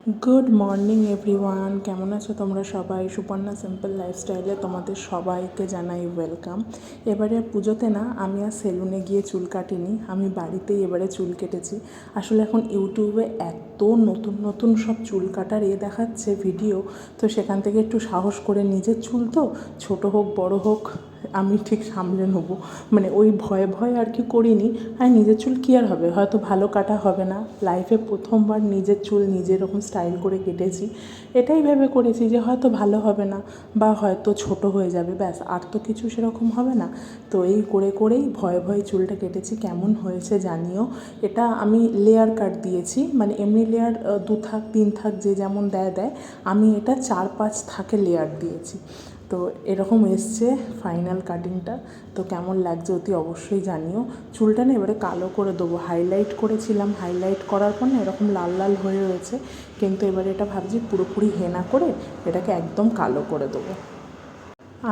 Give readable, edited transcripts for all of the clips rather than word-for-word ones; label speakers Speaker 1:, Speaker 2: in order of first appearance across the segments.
Speaker 1: Good morning everyone, কেমন আছো তোমরা সবাই? সুপর্ণা সিম্পল লাইফস্টাইলে তোমাদের সবাইকে জানাই ওয়েলকাম। এবারে পুজোতে না আমি আর সেলুনে গিয়ে চুল কাটিনি, আমি বাড়িতেই এবারে চুল কেটেছি। আসলে এখন ইউটিউবে এত নতুন নতুন সব চুল কাটার দেখাচ্ছে ভিডিও, তো সেখান থেকে একটু সাহস করে নিজের চুল তো ছোটো হোক বড় হোক আমি ঠিক সামলে নেবো, মানে ওই ভয়ে ভয়ে আর কি করিনি। আর নিজের চুল কী আর হবে, হয়তো ভালো কাটা হবে না, লাইফে প্রথমবার নিজের চুল নিজের রকম স্টাইল করে কেটেছি, এটাই ভেবে করেছি যে হয়তো ভালো হবে না বা হয়তো ছোট হয়ে যাবে, ব্যাস আর তো কিছু সেরকম হবে না। তো এই করে করেই ভয়ে ভয়ে চুলটা কেটেছি। কেমন হয়েছে জানিও। এটা আমি লেয়ার কাট দিয়েছি, মানে এমনি লেয়ার 2 থাক 3 থাক যে যেমন দেয়, আমি এটা 4-5 থাকে লেয়ার দিয়েছি। তো এরকম এসছে ফাইনাল কাটিংটা। তো কেমন লাগছে অতি অবশ্যই জানিও। চুলটা না এবারে কালো করে দেবো, হাইলাইট করেছিলাম, হাইলাইট করার পর না এরকম লাল লাল হয়ে রয়েছে, কিন্তু এবারে এটা ভাবছি পুরোপুরি হেনা করে এটাকে একদম কালো করে দেবো।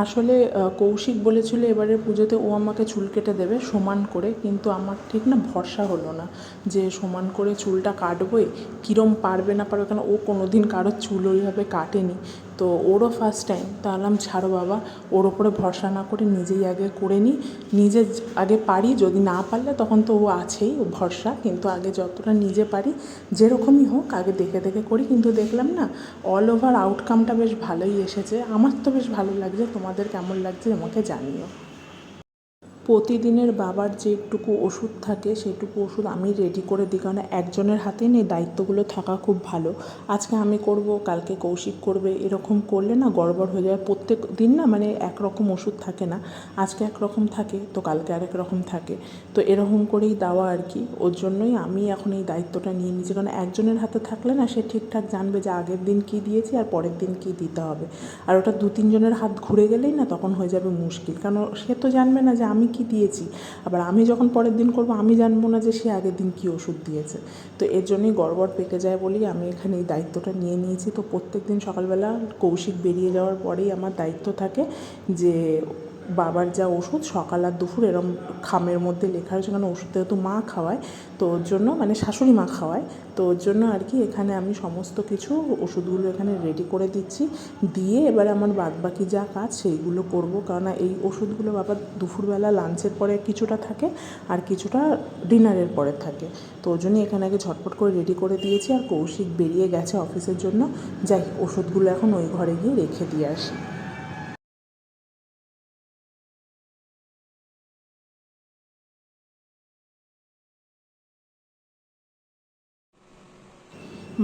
Speaker 1: আসলে কৌশিক বলেছিল এবারের পুজোতে ও আমাকে চুল কেটে দেবে সমান করে, কিন্তু আমার ঠিক না ভরসা হলো না যে সমান করে চুলটা কাটবোই, কীরম পারবে না পারবে, কারণ ও কোনো দিন কারোর চুল ওইভাবে কাটেনি, তো ওরও ফার্স্ট টাইম। তা বললাম ছাড়ো বাবা, ওর ওপরে ভরসা না করে নিজেই আগে করে নিই, নিজে আগে পারি, যদি না পারলে তখন তো ও আছেই ও ভরসা, কিন্তু আগে যতটা নিজে পারি যেরকমই হোক আগে দেখে দেখে করি। কিন্তু দেখলাম না অল ওভার আউটকামটা বেশ ভালোই এসেছে, আমার তো বেশ ভালো লাগছে। তোমাদের কেমন লাগছে আমাকে জানিও। প্রতিদিনের বাবার যেটুকু ওষুধ থাকে সেটুকু ওষুধ আমি রেডি করে দিই, কারণ একজনের হাতেই নেই, দায়িত্বগুলো থাকা খুব ভালো। আজকে আমি করব, কালকে কৌশিক করবে, এরকম করলে না গড়বড় হয়ে যায়। প্রত্যেক দিন না মানে একরকম ওষুধ থাকে না, আজকে একরকম থাকে তো কালকে আরেক রকম থাকে, তো এরকম করেই দেওয়া আর কি। ওর জন্যই আমি এখন এই দায়িত্বটা নিয়ে নিয়েছি, কারণ একজনের হাতে থাকলে না সে ঠিকঠাক জানবে যে আগের দিন কী দিয়েছি আর পরের দিন কী দিতে হবে। আর ওটা 2-3 জনের হাত ঘুরে গেলেই না তখন হয়ে যাবে মুশকিল, কারণ সে তো জানবে না যে আমি কী দিয়েছি, আবার আমি যখন পরের দিন করব আমি জানবো না যে সে আগের দিন কী ওষুধ দিয়েছে। তো এর জন্যই গড়বড় পেকে যায় বলেই আমি এখানে এই দায়িত্বটা নিয়ে নিয়েছি। তো প্রত্যেক দিন সকালবেলা কৌশিক বেরিয়ে যাওয়ার পরেই আমার দায়িত্ব থাকে যে বাবার যা ওষুধ সকাল আর দুপুর এরম খামের মধ্যে লেখা রয়েছে, কারণ ওষুধ যেহেতু মা খাওয়ায়, তো ওর জন্য মানে শাশুড়ি মা খাওয়ায়, তো ওর জন্য আর কি এখানে আমি সমস্ত কিছু ওষুধগুলো এখানে রেডি করে দিচ্ছি, দিয়ে এবারে আমার বাদবাকি যা কাজ সেইগুলো করব, কারণ এই ওষুধগুলো বাবা দুপুরবেলা লাঞ্চের পরে কিছুটা থাকে আর কিছুটা ডিনারের পরে থাকে, তো ওই জন্যই এখানে আগে ঝটপট করে রেডি করে দিয়েছি। আর কৌশিক বেরিয়ে গেছে অফিসের জন্য, যাই ওষুধগুলো এখন ওই ঘরে গিয়ে রেখে দিয়ে আসি।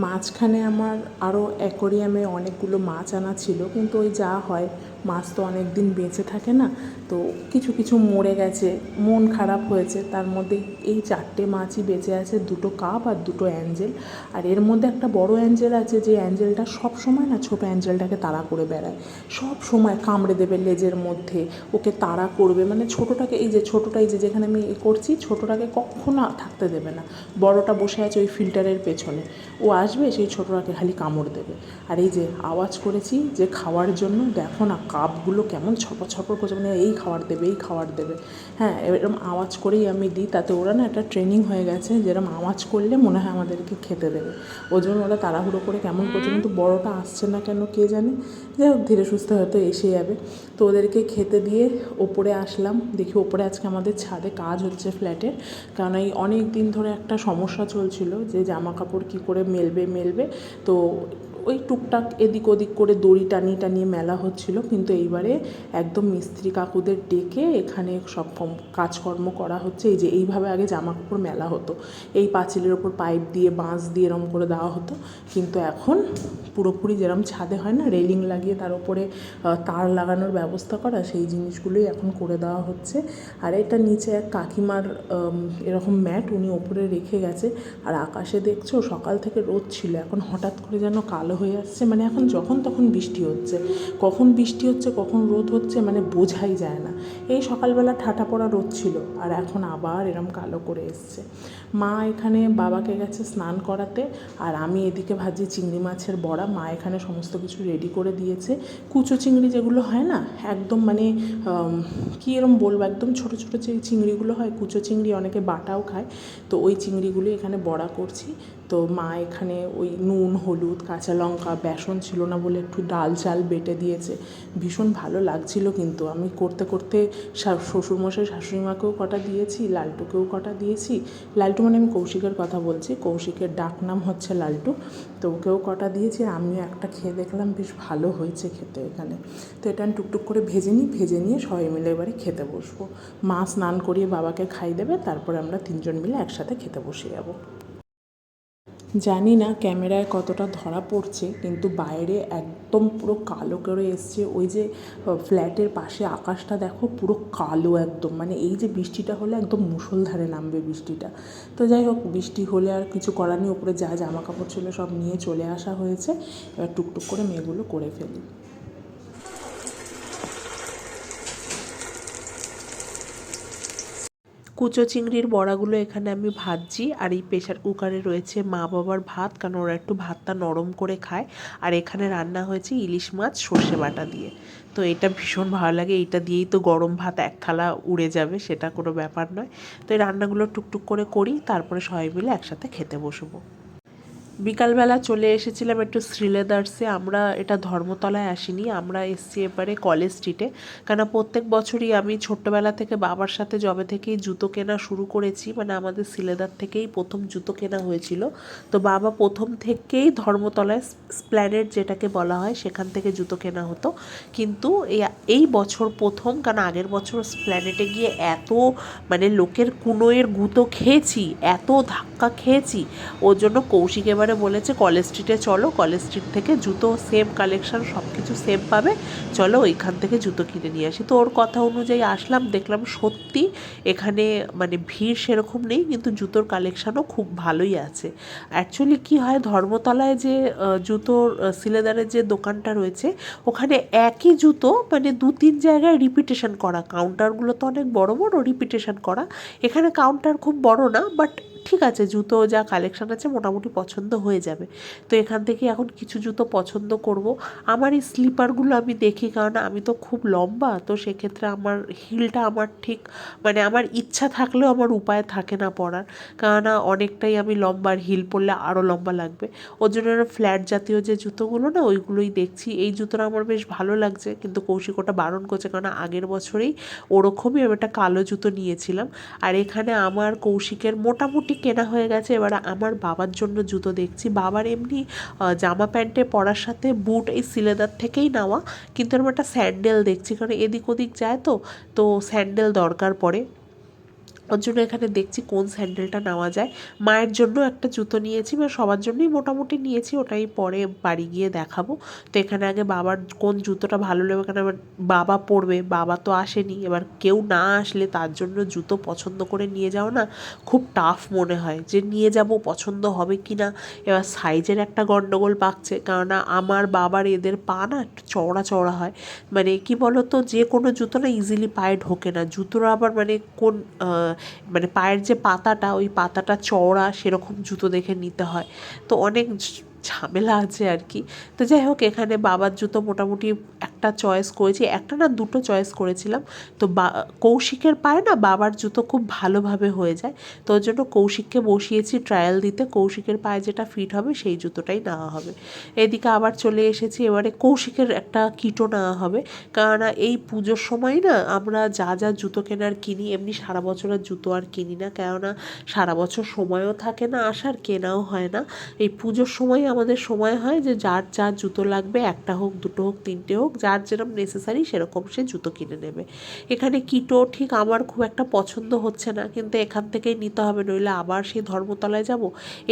Speaker 1: মাঝখানে আমার আরও অ্যাকোরিয়ামে অনেকগুলো মাছ আনা ছিল, কিন্তু ওই যা হয় মাছ তো অনেক দিন বেঁচে থাকে না, তো কিছু কিছু মরে গেছে, মন খারাপ হয়েছে। তার মধ্যে এই 4টে মাছই বেঁচে আছে, 2টো কাপ আর 2টো অ্যাঞ্জেল। আর এর মধ্যে একটা বড় অ্যাঞ্জেল আছে, যে অ্যাঞ্জেলটা সব সময় না ছোটো অ্যাঞ্জেলটাকে তাড়া করে বেড়ায়, সব সময় কামড়ে দেবে লেজের মধ্যে, ওকে তাড়া করবে, মানে ছোটোটাকে এই যে ছোটোটা এই যে যেখানে আমি করছি ছোটোটাকে কখনো থাকতে দেবে না। বড়টা বসে আছে ওই ফিল্টারের পেছনে, ও আসবে সেই ছোটোটাকে খালি কামড় দেবে। আর এই যে আওয়াজ করেছি যে খাওয়ার জন্য, দেখো না কাপগুলো কেমন ছপর ছপর করছে, মানে এই খাবার দেবে এই খাবার দেবে। হ্যাঁ, এরকম আওয়াজ করেই আমি দিই, তাতে ওরা না একটা ট্রেনিং হয়ে গেছে যেরকম আওয়াজ করলে মনে হয় আমাদেরকে খেতে দেবে, ওই জন্য ওরা তাড়াহুড়ো করে কেমন করছে, কিন্তু বড়টা আসছে না কেন কে জানে। যাই হোক ধীরে সুস্থে হয়তো এসে যাবে। তো ওদেরকে খেতে দিয়ে ওপরে আসলাম, দেখি ওপরে আজকে আমাদের ছাদে কাজ হচ্ছে ফ্ল্যাটের, কারণ এই অনেক দিন ধরে একটা সমস্যা চলছিল যে জামা কাপড় কী করে মেলবে, তো ওই টুকটাক এদিক ওদিক করে দড়ি টানিয়ে মেলা হচ্ছিল, কিন্তু এইবারে একদম মিস্ত্রি কাকুদের ডেকে এখানে সব কাজকর্ম করা হচ্ছে। এই যে এইভাবে আগে জামা কাপড় মেলা হতো, এই পাঁচিলের ওপর পাইপ দিয়ে বাঁশ দিয়ে এরম করে দেওয়া হতো, কিন্তু এখন পুরোপুরি যেরম ছাদে হয় না রেলিং লাগিয়ে তার উপরে তার লাগানোর ব্যবস্থা করা, সেই জিনিসগুলোই এখন করে দেওয়া হচ্ছে। আর এটা নিচে এক কাকিমার এরকম ম্যাট উনি ওপরে রেখে গেছে। আর আকাশে দেখছো সকাল থেকে রোদ ছিল, এখন হঠাৎ করে যেন কালো হয়ে আসছে, মানে এখন যখন তখন বৃষ্টি হচ্ছে, কখন বৃষ্টি হচ্ছে কখন রোদ হচ্ছে মানে বোঝাই যায় না। এই সকালবেলা ঠাটা পড়া রোদ ছিল আর এখন আবার এরম কালো করে এসছে। মা এখানে বাবাকে গেছে স্নান করাতে, আর আমি এদিকে ভাজি চিংড়ি মাছের বড়া। মা এখানে সমস্ত কিছু রেডি করে দিয়েছে। কুচো চিংড়ি যেগুলো হয় না একদম, মানে কী এরম বলবো, একদম ছোটো ছোটো যে চিংড়িগুলো হয় কুচো চিংড়ি, অনেকে বাটাও খায়, তো ওই চিংড়িগুলি এখানে বড়া করছি। তো মা এখানে ওই নুন, হলুদ, কাঁচা লঙ্কা, বেসন ছিল না বলে একটু ডাল চাল বেটে দিয়েছে। ভীষণ ভালো লাগছিল, কিন্তু আমি করতে করতে শ্বশুরমশাই শাশুড়িমাকেও কটা দিয়েছি, লালটুকেও কটা দিয়েছি। লালটু মানে আমি কৌশিকের কথা বলছি, কৌশিকের ডাক নাম হচ্ছে লালটু। তো ওকেও কটা দিয়েছি, আমিও একটা খেয়ে দেখলাম বেশ ভালো হয়েছে খেতে এখানে। তো এটা আমি টুকটুক করে ভেজে নিয়ে সবাই মিলে এবারে খেতে বসবো। মা স্নান করিয়ে বাবাকে খাই দেবে, তারপরে আমরা 3জন মিলে একসাথে খেতে বসে যাবো। জানি না ক্যামেরায় কতটা ধরা পড়ছে, কিন্তু বাইরে একদম পুরো কালো করে এসছে। ওই যে ফ্ল্যাটের পাশে আকাশটা দেখো, পুরো কালো একদম, মানে এই যে বৃষ্টিটা হলে একদম মুষলধারে নামবে বৃষ্টিটা। তো যাই হোক, বৃষ্টি হলে আর কিছু করার নেই, ওপরে যা জামা কাপড় ছিল সব নিয়ে চলে আসা হয়েছে। এবার টুকটুক করে মেয়েগুলো করে ফেলি।
Speaker 2: কুচো চিংড়ির বড়াগুলো এখানে আমি ভাজছি, আর এই প্রেশার কুকারে রয়েছে মা বাবার ভাত, কারণ ওরা একটু ভাতটা নরম করে খায়। আর এখানে রান্না হয়েছে ইলিশ মাছ সর্ষে বাটা দিয়ে। তো এটা ভীষণ ভালো লাগে, এইটা দিয়েই তো গরম ভাত এক থালা উড়ে যাবে, সেটা কোনো ব্যাপার নয়। তো এই রান্নাগুলো টুকটুক করে করি, তারপরে সবাই মিলে একসাথে খেতে বসবো। বিকালবেলা চলে এসেছিলাম একটু শ্রীলেদার্সে। আমরা এটা ধর্মতলায় আসিনি, আমরা এসছি এবারে কলেজ স্ট্রিটে। কেন প্রত্যেক বছরই আমি ছোট্টবেলা থেকে বাবার সাথে যবে থেকেই জুতো কেনা শুরু করেছি, মানে আমাদের শ্রীলেদার থেকেই প্রথম জুতো কেনা হয়েছিল। তো বাবা প্রথম থেকেই ধর্মতলায় স্প্ল্যানেড যেটাকে বলা হয় সেখান থেকে জুতো কেনা হতো। কিন্তু এই বছর প্রথম, কারণ আগের বছর স্প্ল্যানেডে গিয়ে এত মানে লোকের কুনোয়ের গুঁতো খেয়েছি, এত ধাক্কা খেয়েছি, ওর জন্য কৌশিক এবারে বলেছে কলেজ স্ট্রিটে চলো, কলেজ স্ট্রিট থেকে জুতো সেম কালেকশন, সব কিছু সেম পাবে, চলো ওইখান থেকে জুতো কিনে নিয়ে আসি। তো ওর কথা অনুযায়ী আসলাম, দেখলাম সত্যি এখানে মানে ভিড় সেরকম নেই, কিন্তু জুতোর কালেকশানও খুব ভালোই আছে। অ্যাকচুয়ালি কী হয়, ধর্মতলায় যে জুতোর সিলেদারের যে দোকানটা রয়েছে, ওখানে একই জুতো মানে 2-3 জায়গায় রিপিটেশন করা, কাউন্টারগুলো তো অনেক বড় বড় রিপিটেশন করা। এখানে কাউন্টার খুব বড় না, বাট ঠিক আছে, জুতো যা কালেকশান আছে মোটামুটি পছন্দ হয়ে যাবে। তো এখান থেকে এখন কিছু জুতো পছন্দ করব। আমার এই স্লিপারগুলো আমি দেখি, কারণ আমি তো খুব লম্বা, তো সেক্ষেত্রে আমার হিলটা আমার ঠিক মানে আমার ইচ্ছা থাকলেও আমার উপায় থাকে না পরার, কারণ অনেকটাই আমি লম্বা, আর হিল পরলে আরও লম্বা লাগবে। ওর জন্য ফ্ল্যাট জাতীয় যে জুতোগুলো না, ওইগুলোই দেখছি। এই জুতোটা আমার বেশ ভালো লাগছে, কিন্তু কৌশিক ওটা বারণ করছে, কারণ আগের বছরেই ওরকমই আমি একটা কালো জুতো নিয়েছিলাম। আর এখানে আমার কৌশিকের মোটামুটি কেনা হয়ে গেছে, এবার আমার বাবার জন্য জুতো দেখছি। বাবার এমনি জামা প্যান্টে পরার সাথে বুট এই সিলেদার থেকেই নেওয়া, কিন্তু আমি একটা স্যান্ডেল দেখছি, কারণ এদিক ওদিক যায় তো, তো স্যান্ডেল দরকার পড়ে। ওর জন্য এখানে দেখছি কোন স্যান্ডেলটা নেওয়া যায়। মায়ের জন্য একটা জুতো নিয়েছি, বা সবার জন্যই মোটামুটি নিয়েছি, ওটাই পরে বাড়ি গিয়ে দেখাবো। তো এখানে আগে বাবার কোন জুতোটা ভালো লাগবে, কারণ এবার বাবা পরবে, বাবা তো আসেনি, এবার কেউ না আসলে তার জন্য জুতো পছন্দ করে নিয়ে যাও না, খুব টাফ মনে হয় যে নিয়ে যাব পছন্দ হবে কি না। এবার সাইজের একটা গণ্ডগোল পাকছে, কেননা আমার বাবার এদের পা না একটু চওড়া চওড়া হয়, মানে কি বলো তো, যে কোনো জুতো না ইজিলি পায়ে ঢোকে না, জুতোর আবার মানে কোন মানে পায়ের যে পাতাটা, ওই পাতাটা চওড়া, সেরকম জুতো দেখে নিতে হয়। তো অনেক ঝামেলা আছে আর কি। তো যাই হোক, এখানে বাবার জুতো মোটামুটি একটা চয়েস করেছি, একটা না দুটো চয়েস করেছিলাম। তো কৌশিকের পায়ে না বাবার জুতো খুব ভালোভাবে হয়ে যায়, তো ওর জন্য কৌশিককে বসিয়েছি ট্রায়াল দিতে, কৌশিকের পায়ে যেটা ফিট হবে সেই জুতোটাই নেওয়া হবে। এদিকে আবার চলে এসেছি, এবারে কৌশিকের একটা কিটো নেওয়া হবে, কারণ এই পুজোর সময় না আমরা যা যা জুতো কেনার কিনি, এমনি সারা বছরের জুতো আর কিনি না, কেননা সারা বছর সময়ও থাকে না আসার, কেনাও হয় না। এই পুজোর সময় আমাদের সময় হয় যে যার যার জুতো লাগবে, একটা হোক, দুটো হোক, তিনটে হোক, যার যেরকম নেসেসারি সেরকম সে জুতো কিনে নেবে। এখানে কিটো ঠিক আমার খুব একটা পছন্দ হচ্ছে না, কিন্তু এখান থেকেই নিতে হবে, নইলে আবার সেই ধর্মতলায় যাব।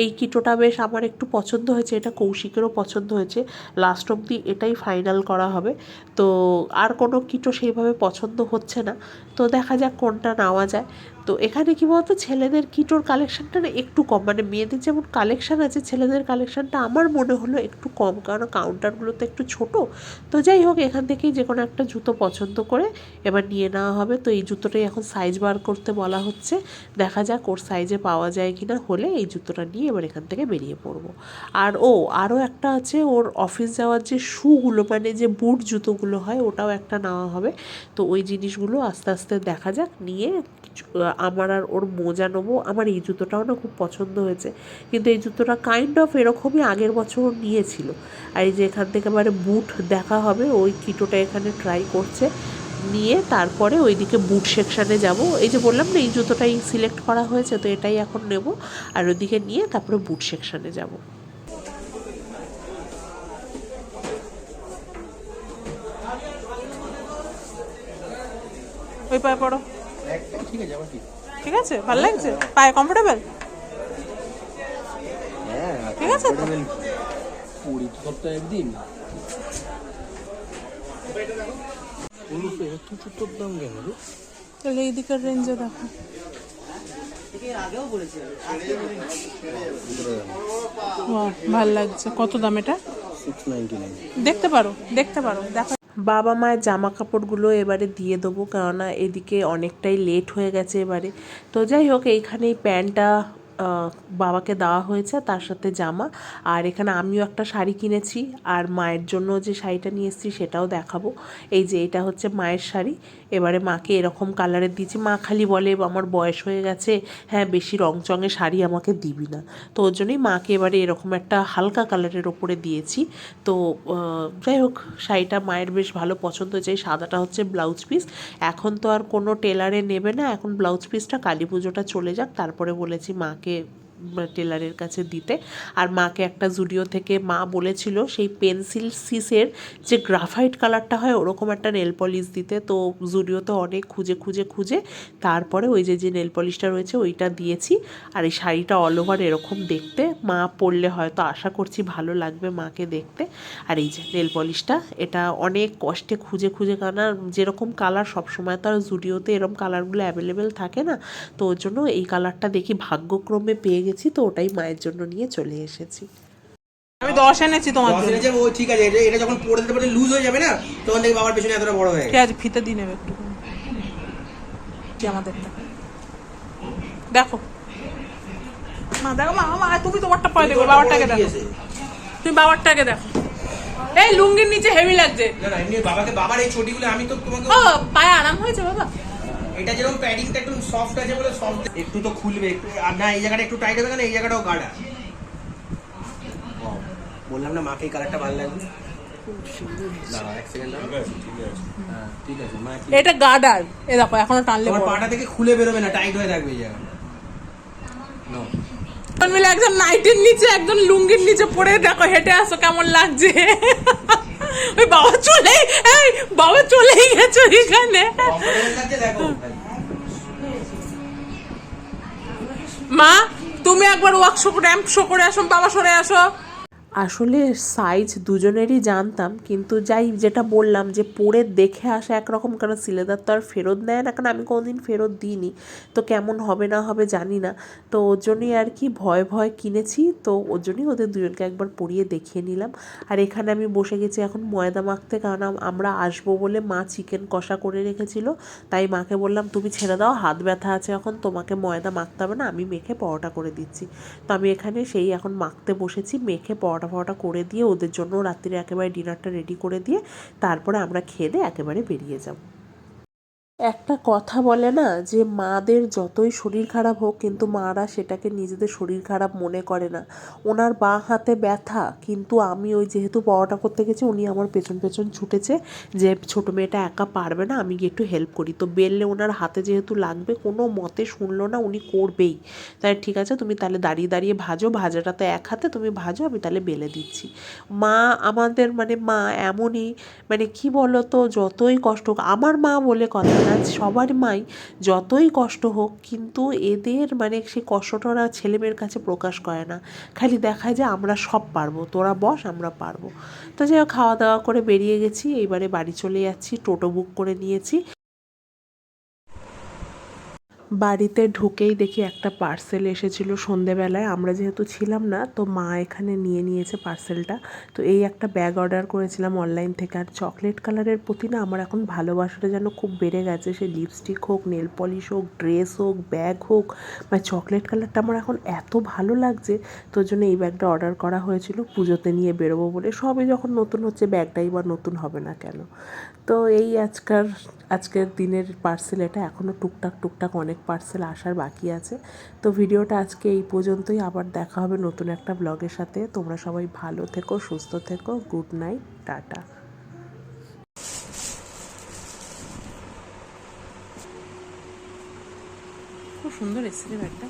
Speaker 2: এই কিটোটা বেশ আমার একটু পছন্দ হয়েছে, এটা কৌশিকেরও পছন্দ হয়েছে, লাস্ট অবধি এটাই ফাইনাল করা হবে। তো আর কোনো কিটো সেইভাবে পছন্দ হচ্ছে না, তো দেখা যাক কোনটা নেওয়া যায়। তো এখানে কী বলতো, ছেলেদের কিটোর কালেকশানটা না একটু কম, মানে মেয়েদের যেমন কালেকশান আছে, ছেলেদের কালেকশানটা আমার মনে হলো একটু কম, কারণ কাউন্টারগুলো তো একটু ছোটো। তো যাই হোক, এখান থেকেই যে কোনো একটা জুতো পছন্দ করে এবার নিয়ে নেওয়া হবে। তো এই জুতোটাই এখন সাইজ বার করতে বলা হচ্ছে, দেখা যাক ওর সাইজে পাওয়া যায় কি না, হলে এই জুতোটা নিয়ে এবার এখান থেকে বেরিয়ে পড়বো। আর আরও একটা আছে, ওর অফিস যাওয়ার যে শ্যুগুলো, মানে যে বুট জুতোগুলো হয়, ওটাও একটা নেওয়া হবে। তো ওই জিনিসগুলো আস্তে আস্তে দেখা যাক, নিয়ে আমার আর ওর মোজা নেবো। আমার এই জুতোটাও না খুব পছন্দ হয়েছে, কিন্তু এই জুতোটা কাইন্ড অফ এরকমই আগের বছর নিয়েছিল। আর এই যে এখান থেকে এবারে বুট দেখা হবে, ওই কিটোটা এখানে ট্রাই করছে, নিয়ে তারপরে ওইদিকে বুট সেকশানে যাব। এই যে বললাম না এই জুতোটাই সিলেক্ট করা হয়েছে, তো এটাই এখন নেব, আর ওইদিকে নিয়ে তারপরে বুট সেকশানে যাব।
Speaker 3: ওই পায়ে পড়ো,
Speaker 4: ঠিক আছে আবার কি?
Speaker 3: ঠিক আছে? ভালো লাগছে? পায়ে কমফোর্টেবল?
Speaker 4: হ্যাঁ
Speaker 3: ঠিক আছে তো?
Speaker 4: পুরী তো সপ্তাহে একদিন। এত জুতোর দাম কেন রে?
Speaker 3: তাহলে এই দিকের রেঞ্জে দেখো। ভাল লাগছে। কত দাম এটা?
Speaker 4: 699।
Speaker 3: দেখতে পারো, দেখতে পারো, দেখো।
Speaker 2: বাবা মায়ের জামা কাপড়গুলো এবারে দিয়ে দেবো, কেননা এদিকে অনেকটাই লেট হয়ে গেছে এবারে। তো যাই হোক, এইখানেই প্যান্টটা বাবাকে দেওয়া হয়েছে, তার সাথে জামা। আর এখানে আমিও একটা শাড়ি কিনেছি, আর মায়ের জন্য যে শাড়িটা নিয়ে এসেছি সেটাও দেখাবো। এই যে এটা হচ্ছে মায়ের শাড়ি, এবারে মাকে এরকম কালারের দিয়েছি। মা খালি বলে আমার বয়স হয়ে গেছে, হ্যাঁ বেশি রংচঙে শাড়ি আমাকে দিবি না, তো ওর জন্যই মাকে এবারে এরকম একটা হালকা কালারের ওপরে দিয়েছি। তো যাই হোক, শাড়িটা মায়ের বেশ ভালো পছন্দ হয়েছে। এই সাদাটা হচ্ছে ব্লাউজ পিস। এখন তো আর কোনো টেলারে নেবে না, এখন ব্লাউজ পিসটা কালী পুজোটা চলে যাক, তারপরে বলেছি মাকে টেলারের কাছে দিতে। আর মাকে একটা জুডিও থেকে মা বলেছিল সেই পেন্সিল সিসের যে গ্রাফাইট কালারটা হয় ওরকম একটা নেল পলিশ দিতে, তো জুডিওতে অনেক খুঁজে খুঁজে খুঁজে তারপরে ওই যে নেল পলিশটা রয়েছে ওইটা দিয়েছি। আর এই শাড়িটা অল ওভার এরকম দেখতে, মা পরলে হয়তো আশা করছি ভালো লাগবে মাকে দেখতে। আর এই যে নেল পলিশটা, এটা অনেক কষ্টে খুঁজে খুঁজে, কেননা যেরকম কালার সবসময় তো আর জুডিওতে এরকম কালারগুলো অ্যাভেলেবেল থাকে না, তো ওর জন্য এই কালারটা দেখি ভাগ্যক্রমে পেয়ে গেছি, তো ওটাই মায়ের জন্য নিয়ে চলে এসেছি।
Speaker 3: আমি 10 এনেছি তোমার
Speaker 4: দশ
Speaker 3: জন্য।
Speaker 4: এনেছে, ও ঠিক আছে। এটা যখন পরে দিতে পারে লুজ হয়ে যাবে না, তখন দেখি বাবার পেছনে এতটা বড় হয়ে
Speaker 3: ঠিক
Speaker 4: গেছে।
Speaker 3: আছে, ফিতে দিয়ে নেবে একটু কি আমাদেরটা দেখো। মা দেখো, মা মা তুমি তোমারটা পরে দেখো, বাবারটাকে দেখো।
Speaker 4: দিয়েছে।
Speaker 3: তুমি বাবারটাকে দেখো। এই লুঙ্গির নিচে হেভি লাগছে।
Speaker 4: না না, এমনি বাবার এই ছোটিগুলো আমি তো তোমাকে,
Speaker 3: ও পায়ে আরাম হয়েছে বাবা?
Speaker 4: এটা যেরকম প্যাডিংটা একটু সফট আছে বলে সফট, একটু তো খুলবে একটু। আর না, এই জায়গাটা একটু টাইট হবে, না এই জায়গাটাও গাঢ়া। বললাম না মাকে এই কালারটা ভালো লাগবে। দাঁড়াও এক সেকেন্ড, হ্যাঁ ঠিক আছে মা।
Speaker 3: এটা গার্ডার, এ দেখো এখনো টানলে
Speaker 4: তোমার
Speaker 3: বড়।
Speaker 4: পাটা থেকে খুলে বেরোবে না, টাইট হয়ে থাকবে এই জায়গা। নো
Speaker 3: দুজন মিলে একজন নাইটির নিচে একজন লুঙ্গির নিচে পড়ে দেখো হেঁটে আসো কেমন লাগছে। ওই বাবা চলেই গেছে ওইখানে।
Speaker 4: কমফোর্টেবল লাগছে দেখো।
Speaker 3: মা তুমি একবার র্যাম্প শো করে আসো, বাবা সরে আসো।
Speaker 2: আসলে সাইজ দুজনেরই জানতাম, কিন্তু যাই যেটা বললাম যে পরে দেখে আসা একরকম, কারণ সিলেদার তো আর ফেরত নেয় না, কারণ আমি কোনোদিন ফেরত দিইনি, তো কেমন হবে না হবে জানি না, তো ওর জন্যই আর কি ভয় ভয় কিনেছি, তো ওর জন্যই ওদের দুজনকে একবার পরিয়ে দেখিয়ে নিলাম। আর এখানে আমি বসে গেছি এখন ময়দা মাখতে, কারণ আমরা আসবো বলে মা চিকেন কষা করে রেখেছিল, তাই মাকে বললাম তুমি ছেড়ে দাও, হাত ব্যথা আছে এখন, তোমাকে ময়দা মাখতে হবে না, আমি মেখে পরোটা করে দিচ্ছি। তো আমি এখানে সেই এখন মাখতে বসেছি, মেখে পরোটা করে দিয়ে ওদের জন্য রাত্রিরে একেবারে ডিনারটা রেডি করে দিয়ে তারপরে আমরা খেয়ে দিয়ে একেবারে বেরিয়ে যাব। একটা কথা বলে না যে মাদের যতই শরীর খারাপ হোক, কিন্তু মারা সেটাকে নিজেদের শরীর খারাপ মনে করে না। ওনার বাঁ হাতে ব্যথা, কিন্তু আমি ওই যেহেতু পরোটা করতে গেছি, উনি আমার পেছন পেছন ছুটেছে যে ছোটো মেয়েটা একা পারবে না, আমি গিয়ে একটু হেল্প করি, তো বেললে ওনার হাতে যেহেতু লাগবে, কোনো মতে শুনলো না, উনি করবেই। তাই ঠিক আছে তুমি তাহলে দাঁড়িয়ে দাঁড়িয়ে ভাজো, ভাজাটা তো এক হাতে, তুমি ভাজো, আমি তাহলে বেলে দিচ্ছি। মা আমাদের মা এমনই, কি বলো তো, যতই কষ্ট হোক, আমার মা বলে কথা না, সবার মাই যতই কষ্ট হোক, কিন্তু এদের সেই কষ্টটা ওরা ছেলেমেয়ের কাছে প্রকাশ করে না, খালি দেখায় যে আমরা সব পারবো, তোরা বস আমরা পারবো। তো যাই হোক, খাওয়া দাওয়া করে বেরিয়ে গেছি, এইবারে বাড়ি চলে যাচ্ছি, টোটো বুক করে নিয়েছি। বাড়িতে ঢুকেই দেখি একটা পার্সেল এসেছিলো সন্ধেবেলায়, আমরা যেহেতু ছিলাম না, তো মা এখানে নিয়ে নিয়েছে পার্সেলটা। তো এই একটা ব্যাগ অর্ডার করেছিলাম অনলাইন থেকে, আর চকলেট কালারের প্রতি না আমার এখন ভালোবাসাটা যেন খুব বেড়ে গেছে, সে লিপস্টিক হোক, নেল পলিশ হোক, ড্রেস হোক, ব্যাগ হোক, চকলেট কালারটা আমার এখন এত ভালো লাগছে, তোর জন্য এই ব্যাগটা অর্ডার করা হয়েছিল পুজোতে নিয়ে বেরোবো বলে। সবই যখন নতুন হচ্ছে, ব্যাগটাই বা নতুন হবে না কেন। তো এই আজকের দিনের পার্সেল এটা, এখনও টুকটাক টুকটাক অনেক অনেক পার্সেল আসার বাকি আছে। তো ভিডিওটা আজকে এই পর্যন্তই, আবার দেখা হবে নতুন একটা ব্লগের সাথে। তোমরা সবাই ভালো থেকো, সুস্থ থেকো, গুড নাইট, টাটা।
Speaker 3: খুব সুন্দর এসেছে রে ব্যাগটা।